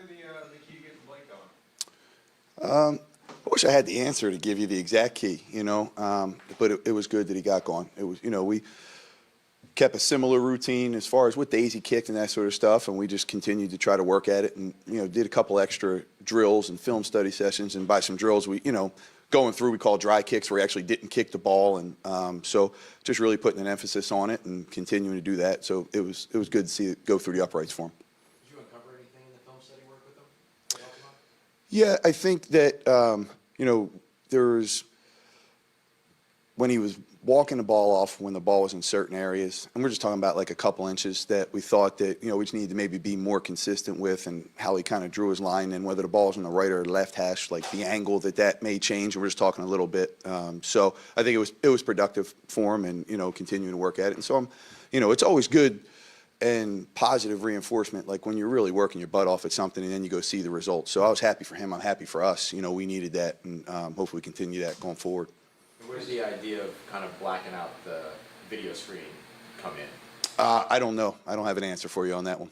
of the key to getting Blake I going? wish I had the answer to give you the exact key, but it was good that he got going. It was, we kept a similar routine as far as what days he kicked and that sort of stuff, and we just continued to try to work at it and, did a couple extra drills and film study sessions, and by some drills we, going through we call dry kicks where he actually didn't kick the ball, and so just really putting an emphasis on it and continuing to do that. So it was good to see it go through the uprights for him. Did you uncover anything in the film study work with him that helped him out? Yeah, I think that, there's, when he was walking the ball off when the ball was in certain areas, and we're just talking about like a couple inches that we thought that, we just needed to maybe be more consistent with, and how he kind of drew his line, and whether the ball's on the right or left hash, like the angle that may change, and we're just talking a little bit. So I think it was productive for him, and, continuing to work at it. And so I'm, it's always good and positive reinforcement, like when you're really working your butt off at something and then you go see the results. So I was happy for him. I'm happy for us. We needed that, and hopefully we continue that going forward. Where's the idea of kind of blacking out the video screen come in? I don't know. I don't have an answer for you on that one.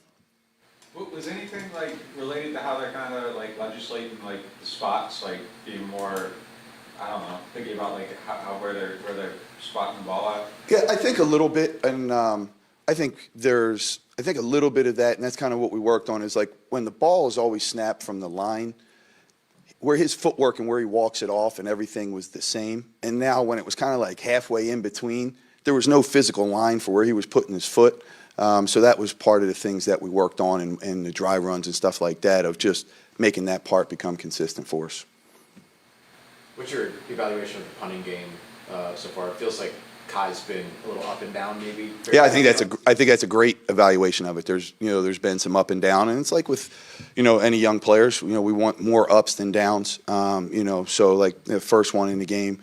Was anything like related to how they're kind of like legislating like the spots, like being more, I don't know, thinking about like how where they're spotting the ball at? Yeah, I think a little bit, and I think a little bit of that, and that's kind of what we worked on, is like when the ball is always snapped from the line, where his footwork and where he walks it off and everything was the same. And now when it was kind of like halfway in between, there was no physical line for where he was putting his foot. So that was part of the things that we worked on in the dry runs and stuff like that, of just making that part become consistent for us. What's your evaluation of the punting game so far? It feels like Kai's been a little up and down, maybe. Yeah, I think that's a great evaluation of it. There's been some up and down, and it's like with, any young players, we want more ups than downs. So like the first one in the game,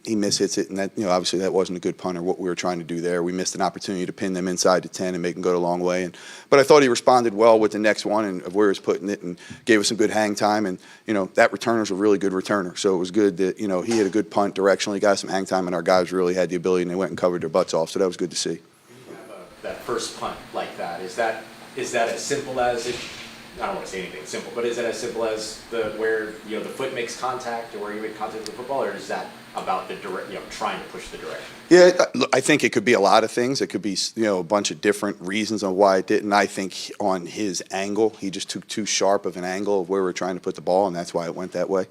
he mishits it, and that, obviously that wasn't a good punt or what we were trying to do there. We missed an opportunity to pin them inside the 10 and make them go the long way. But I thought he responded well with the next one and of where he was putting it, and gave us some good hang time. And, that returner's a really good returner. So it was good that, he had a good punt directionally, got some hang time, and our guys really had the ability, and they went and covered their butts off. So that was good to see. When you have that first punt like that, is that as simple as it? I don't want to say anything simple, but is it as simple as where the foot makes contact, or where you make contact with the football, or is that about the direct, trying to push the direction? Yeah, I think it could be a lot of things. It could be, a bunch of different reasons on why it didn't. I think on his angle, he just took too sharp of an angle of where we're trying to put the ball, and that's why it went that way.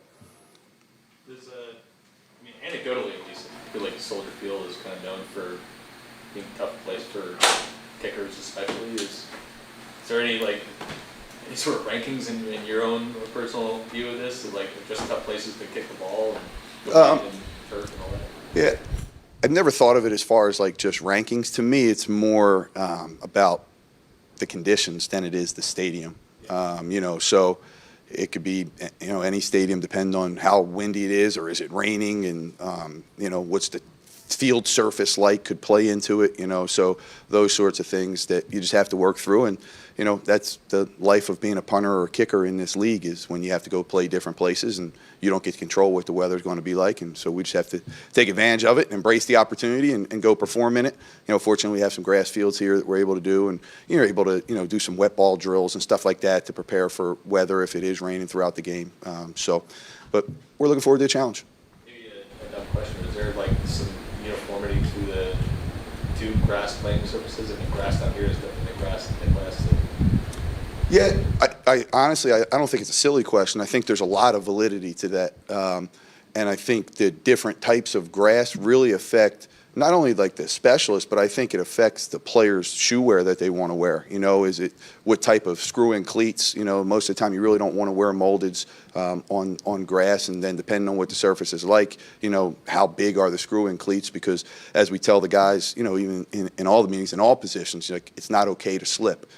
Anecdotally at least, I feel like Soldier Field is kind of known for being a tough place for kickers, especially. Is there any sort of rankings in your own personal view of this, of like just tough places to kick the ball and turf and all that? Yeah, I've never thought of it as far as like just rankings. To me, it's more about the conditions than it is the stadium. So it could be any stadium, depending on how windy it is, or is it raining, and what's the field surface like could play into it. So those sorts of things that you just have to work through. And that's the life of being a punter or a kicker in this league, is when you have to go play different places and you don't get to control what the weather's going to be like. And so we just have to take advantage of it and embrace the opportunity and go perform in it. Fortunately, we have some grass fields here that we're able to do, and you're able to do some wet ball drills and stuff like that to prepare for weather if it is raining throughout the game. But we're looking forward to the challenge. Maybe a dumb question: is there some uniformity to the two grass playing surfaces? I mean, grass down here is different than grass in the Midwest. Yeah, I honestly, I don't think it's a silly question. I think there's a lot of validity to that. And I think the different types of grass really affect not only like the specialists, but I think it affects the players' shoe wear that they want to wear. Is it what type of screw-in cleats? Most of the time you really don't want to wear moldeds on grass, and then depending on what the surface is like, how big are the screw-in cleats? Because as we tell the guys, even in all the meetings, in all positions, it's not okay to slip.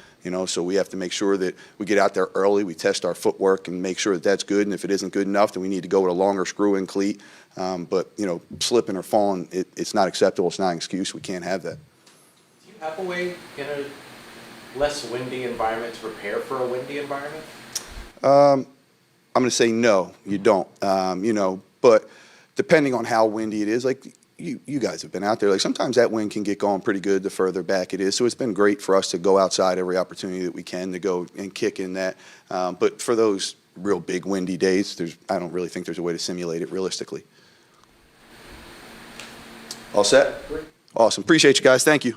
So we have to make sure that we get out there early, we test our footwork and make sure that that's good. And if it isn't good enough, then we need to go with a longer screw-in cleat. But slipping or falling, it's not acceptable. It's not an excuse. We can't have that. Do you have a way in a less windy environment to prepare for a windy environment? I'm going to say no, you don't. But depending on how windy it is, like you guys have been out there. Like sometimes that wind can get going pretty good the further back it is. So it's been great for us to go outside every opportunity that we can to go and kick in that. But for those real big windy days, I don't really think there's a way to simulate it realistically. All set? Awesome. Appreciate you guys. Thank you.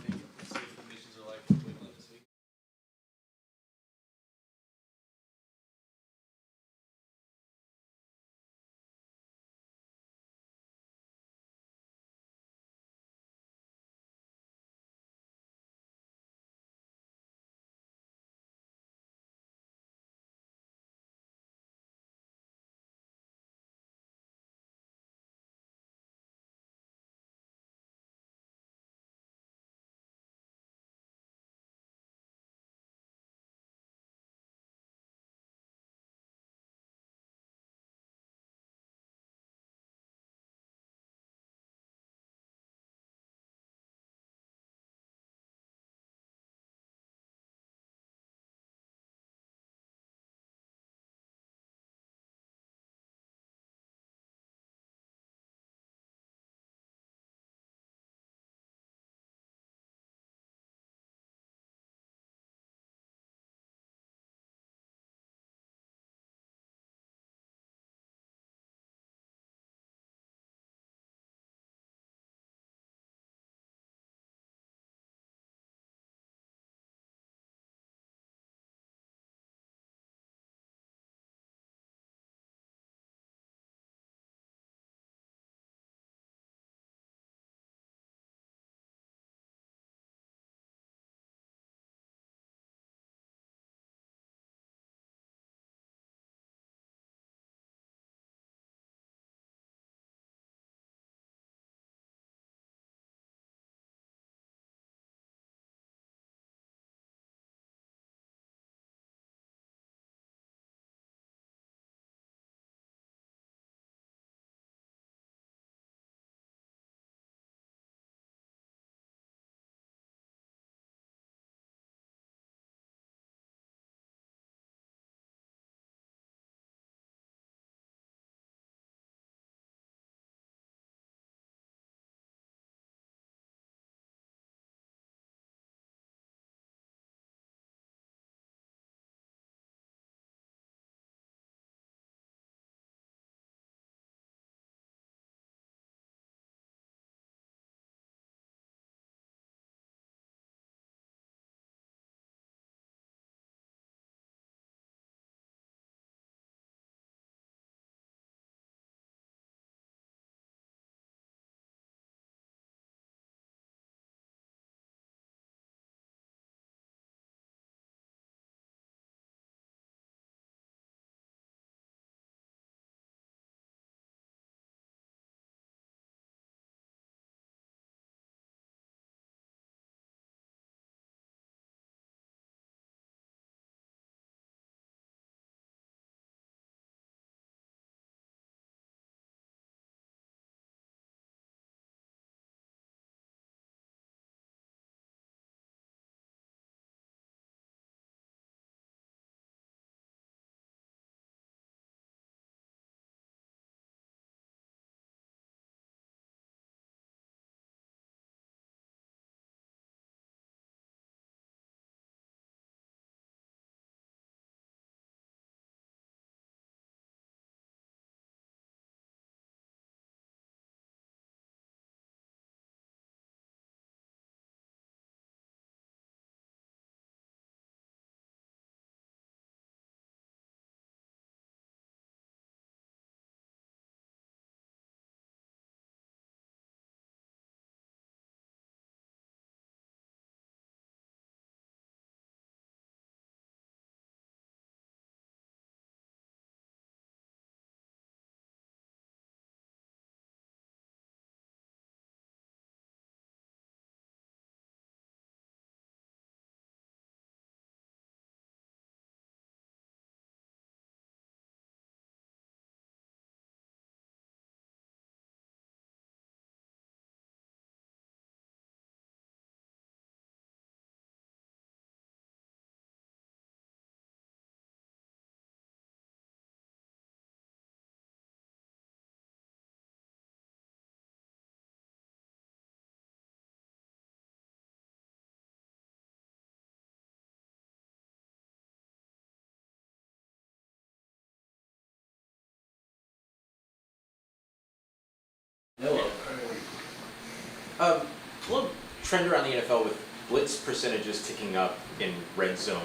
A little trend around the NFL with blitz percentages ticking up in red zone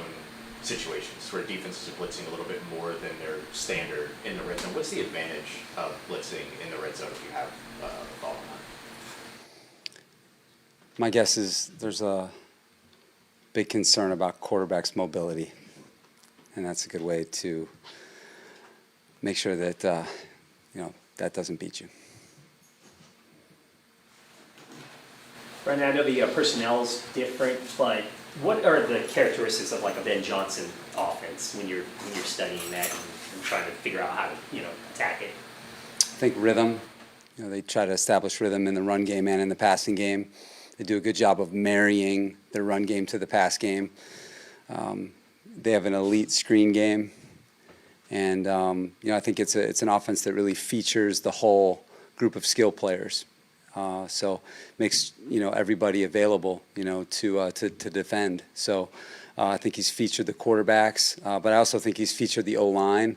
situations where defenses are blitzing a little bit more than their standard in the red zone. What's the advantage of blitzing in the red zone if you have a thought on that? My guess is there's a big concern about quarterbacks' mobility, and that's a good way to make sure that that doesn't beat you. Brandon, I know the personnel's different, but what are the characteristics of like a Ben Johnson offense when you're studying that and trying to figure out how to attack it? I think rhythm. They try to establish rhythm in the run game and in the passing game. They do a good job of marrying their run game to the pass game. They have an elite screen game, and I think it's an offense that really features the whole group of skill players. So makes everybody available to defend. So I think he's featured the quarterbacks, but I also think he's featured the O-line.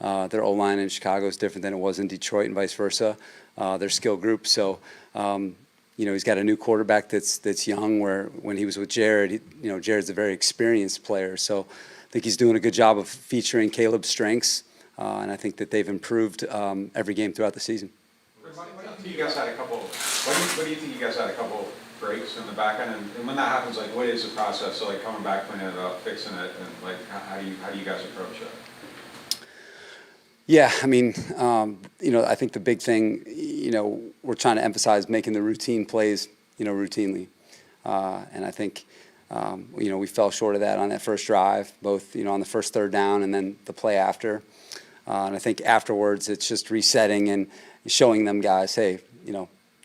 Their O-line in Chicago is different than it was in Detroit and vice versa. Their skill group. So he's got a new quarterback that's young. Where when he was with Jared, Jared's a very experienced player. So I think he's doing a good job of featuring Caleb's strengths, and I think that they've improved every game throughout the season. What do you guys had a couple? What do you think you guys had a couple breaks in the back end? And when that happens, like, what is the process? So, like, coming back, cleaning it up, fixing it, and like, how do you guys approach that? Yeah, I mean, I think the big thing, we're trying to emphasize making the routine plays, routinely, and I think, we fell short of that on that first drive, both, on the first third down and then the play after, and I think afterwards it's just resetting and showing them guys, hey,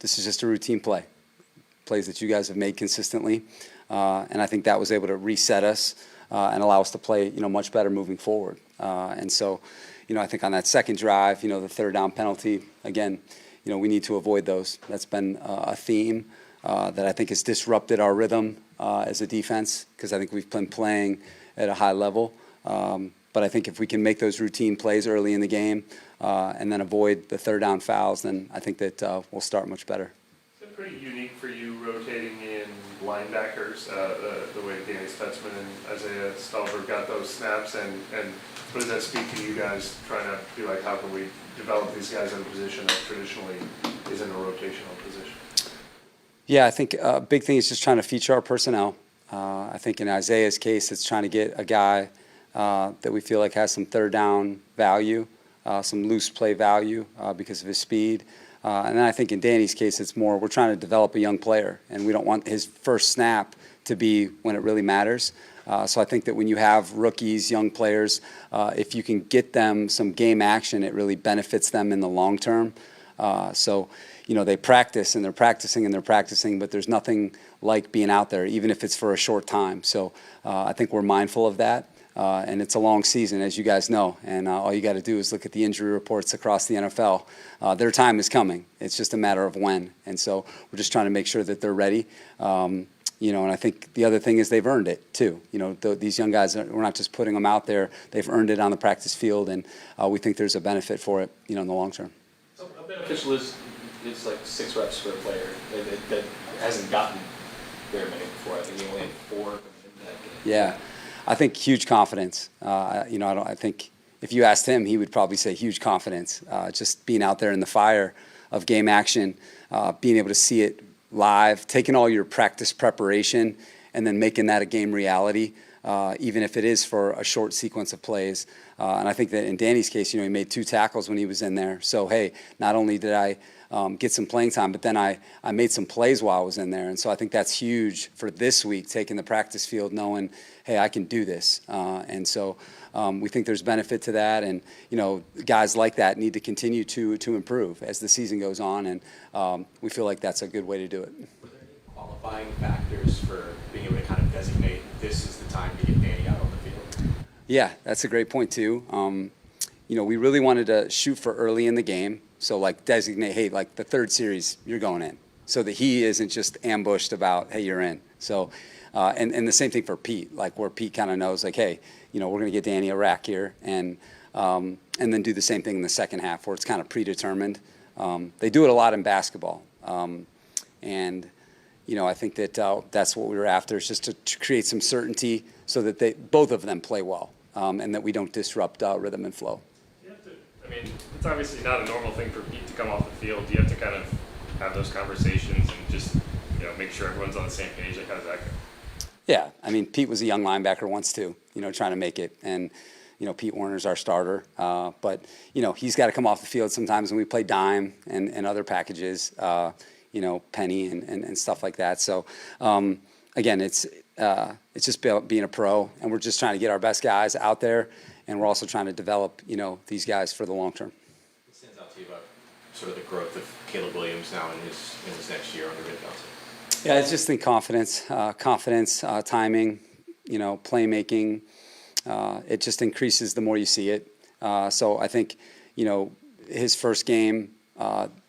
this is just a routine plays that you guys have made consistently, and I think that was able to reset us and allow us to play, much better moving forward, and so. I think on that second drive, the third down penalty, again, we need to avoid those. That's been a theme that I think has disrupted our rhythm as a defense because I think we've been playing at a high level. But I think if we can make those routine plays early in the game and then avoid the third down fouls, then I think that we'll start much better. It's pretty unique for you rotating in linebackers, the way Danny Stutzman and Isaiah Stallberg got those snaps, and what does that speak to you guys trying to be like, how can we develop these guys in a position that traditionally isn't a rotational position? Yeah, I think a big thing is just trying to feature our personnel. I think in Isaiah's case, it's trying to get a guy that we feel like has some third down value, some loose play value because of his speed. And then I think in Danny's case, it's more we're trying to develop a young player, and we don't want his first snap to be when it really matters. So I think that when you have rookies, young players, if you can get them some game action, it really benefits them in the long term. So they practice and they're practicing and they're practicing, but there's nothing like being out there, even if it's for a short time. So I think we're mindful of that. And it's a long season, as you guys know, and all you got to do is look at the injury reports across the NFL. Their time is coming. It's just a matter of when. And so we're just trying to make sure that they're ready. And I think the other thing is they've earned it too. These young guys, we're not just putting them out there. They've earned it on the practice field, and we think there's a benefit for it, in the long term. So a beneficial is like 6 reps for a player that hasn't gotten very many before. I think he only had 4 in that game. Yeah, I think huge confidence. I think if you asked him, he would probably say huge confidence. Just being out there in the fire of game action, being able to see it live, taking all your practice preparation and then making that a game reality, even if it is for a short sequence of plays. And I think that in Danny's case, he made 2 tackles when he was in there. So, hey, not only did I get some playing time, but then I made some plays while I was in there. And so I think that's huge for this week, taking the practice field, knowing, hey, I can do this. And so we think there's benefit to that. And, guys like that need to continue to improve as the season goes on. And we feel like that's a good way to do it. Were there any qualifying factors for being able to kind of designate this is the time to get Danny out on the field? Yeah, that's a great point, too. We really wanted to shoot for early in the game. So, designate, hey, the third series, you're going in. So that he isn't just ambushed about, hey, you're in. So, and the same thing for Pete, where Pete kind of knows, hey, we're going to get Danny a rack here. And then do the same thing in the second half where it's kind of predetermined. They do it a lot in basketball. And I think that that's what we were after, is just to create some certainty so that both of them play well, and that we don't disrupt rhythm and flow. You have to, I mean, it's obviously not a normal thing for Pete to come off the field. You have to kind of have those conversations and just, make sure everyone's on the same page. Like, how does that go? Yeah, I mean, Pete was a young linebacker once too, trying to make it. And, Pete Warner's our starter. But, he's got to come off the field sometimes when we play dime and other packages, penny and stuff like that. So, again, it's just being a pro, and we're just trying to get our best guys out there, and we're also trying to develop, these guys for the long term. What stands out to you about sort of the growth of Caleb Williams now in his next year under Rick Johnson? Yeah, I just think confidence, timing, playmaking. It just increases the more you see it. So I think, his first game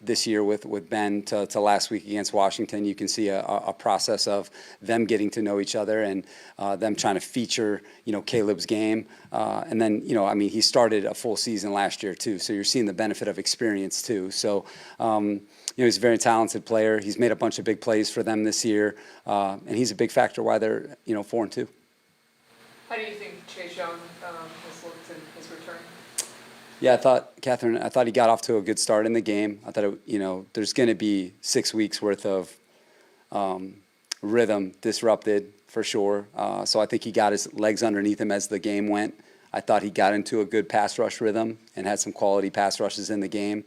this year with Ben to last week against Washington, you can see a process of them getting to know each other and them trying to feature, Caleb's game. And then, he started a full season last year too, so you're seeing the benefit of experience too. So, he's a very talented player. He's made a bunch of big plays for them this year, and he's a big factor why they're, 4-2. How do you think Chase Young has looked in his return? Yeah, I thought he got off to a good start in the game. I thought, there's going to be 6 weeks worth of rhythm disrupted for sure. So I think he got his legs underneath him as the game went. I thought he got into a good pass rush rhythm and had some quality pass rushes in the game.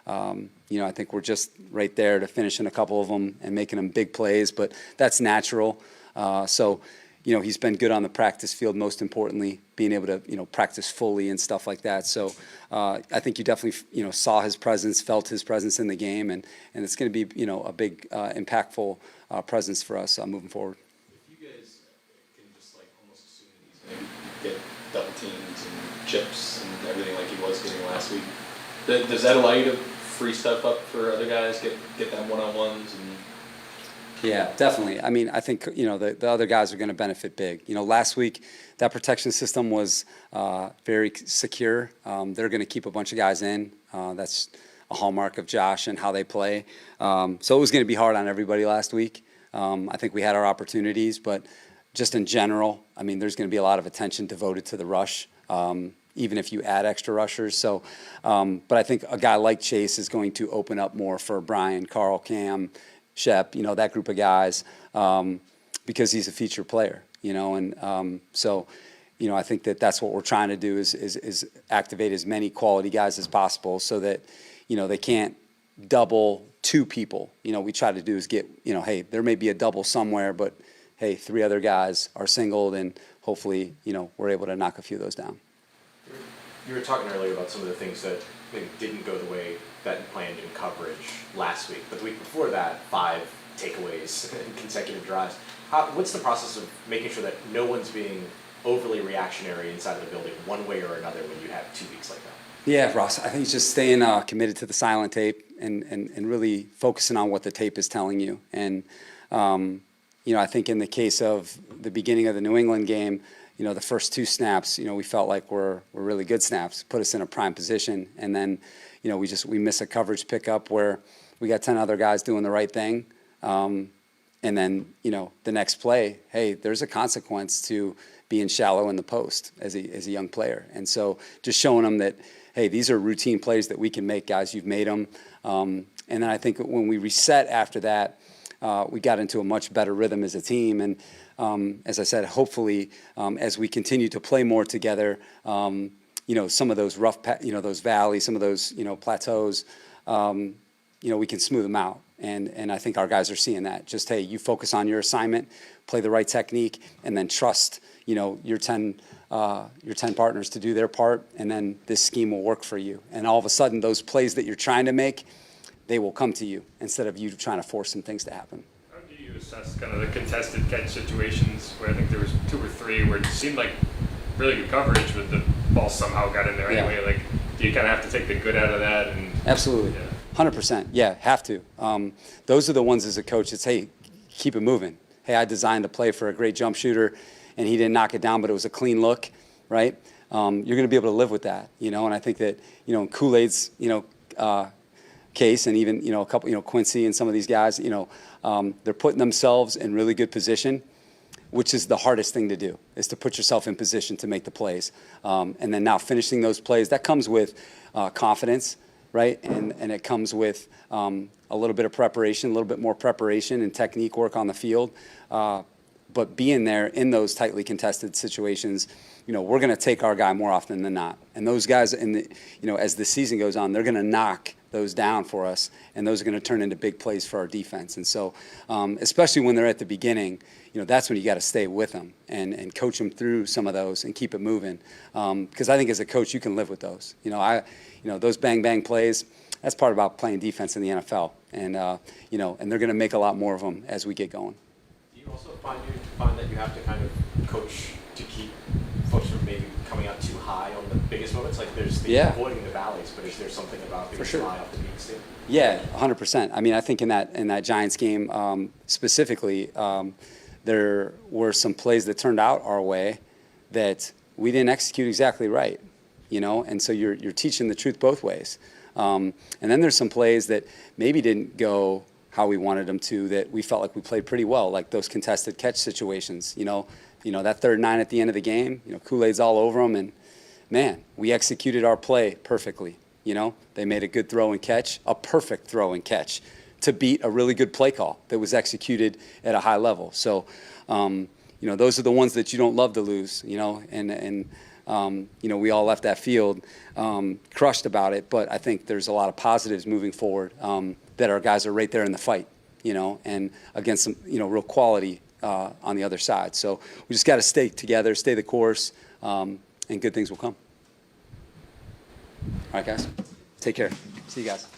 I think we're just right there to finishing a couple of them and making them big plays, but that's natural. So he's been good on the practice field, most importantly, being able to, practice fully and stuff like that. So I think you definitely, saw his presence, felt his presence in the game, and it's going to be, a big, impactful presence for us moving forward. If you guys can just like almost assume that he's going to get double teams and chips and everything like he was getting last week, does that allow you to free stuff up for other guys, get them one-on-ones and... Yeah, definitely. I mean, I think, the other guys are going to benefit big. Last week, that protection system was very secure. They're going to keep a bunch of guys in. That's a hallmark of Josh and how they play. So it was going to be hard on everybody last week. I think we had our opportunities, but just in general, I mean, there's going to be a lot of attention devoted to the rush, even if you add extra rushers. So, but I think a guy like Chase is going to open up more for Brian, Carl, Cam, Shep, that group of guys, because he's a feature player, and so, I think that's what we're trying to do is activate as many quality guys as possible so that, they can't double two people. We try to do is get, hey, there may be a double somewhere, but hey, 3 other guys are singled, and hopefully, we're able to knock a few of those down. You were talking earlier about some of the things that didn't go the way that you planned in coverage last week, but the week before that, 5 takeaways in consecutive drives. What's the process of making sure that no one's being overly reactionary inside of the building one way or another when you have 2 weeks like that? Yeah, Ross, I think it's just staying committed to the silent tape and really focusing on what the tape is telling you. And, I think in the case of the beginning of the New England game, the first 2 snaps, we felt like were really good snaps, put us in a prime position. And then, we miss a coverage pickup where we got 10 other guys doing the right thing. And then, the next play, hey, there's a consequence to being shallow in the post as a young player. And so just showing them that, hey, these are routine plays that we can make, guys. You've made them. And then I think when we reset after that, we got into a much better rhythm as a team. And as I said, hopefully, as we continue to play more together, some of those rough, those valleys, some of those, plateaus, we can smooth them out. And I think our guys are seeing that. Just, hey, you focus on your assignment, play the right technique, and then trust, your 10 partners to do their part, and then this scheme will work for you. And all of a sudden, those plays that you're trying to make, they will come to you instead of you trying to force some things to happen. How do you assess kind of the contested catch situations where I think there was 2 or 3 where it seemed like really good coverage, but the ball somehow got in there anyway? Like, do you kind of have to take the good out of that? And absolutely, 100%. Yeah, have to. Those are the ones as a coach that's, hey, keep it moving. Hey, I designed a play for a great jump shooter, and he didn't knock it down, but it was a clean look, right? You're going to be able to live with that, and I think that, in Kool-Aid's, case, and even, a couple, Quincy and some of these guys, they're putting themselves in really good position, which is the hardest thing to do, is to put yourself in position to make the plays. And then now finishing those plays, that comes with confidence, right? And it comes with a little bit of preparation, a little bit more preparation and technique work on the field. But being there in those tightly contested situations, we're going to take our guy more often than not. And those guys, as the season goes on, they're going to knock those down for us, and those are going to turn into big plays for our defense. And so, especially when they're at the beginning, that's when you got to stay with them and coach them through some of those and keep it moving. Because I think as a coach, you can live with those. Those bang plays, that's part about playing defense in the NFL. And and they're going to make a lot more of them as we get going. Do you also find that you have to kind of coach to keep folks from maybe coming out too high on the biggest moments? Like there's avoiding the valleys, but is there something about being too high off the peaks too? Yeah, 100%. I mean, I think in that Giants game specifically, there were some plays that turned out our way that we didn't execute exactly right, and so you're teaching the truth both ways. And then there's some plays that maybe didn't go how we wanted them to, that we felt like we played pretty well, like those contested catch situations. That 3rd and 9 at the end of the game, Kool-Aid's all over them, and man, we executed our play perfectly. They made a good throw and catch, a perfect throw and catch, to beat a really good play call that was executed at a high level. So, those are the ones that you don't love to lose, and we all left that field crushed about it, but I think there's a lot of positives moving forward, that our guys are right there in the fight, and against some, real quality on the other side. So we just got to stay together, stay the course, and good things will come. All right, guys. Take care. See you guys.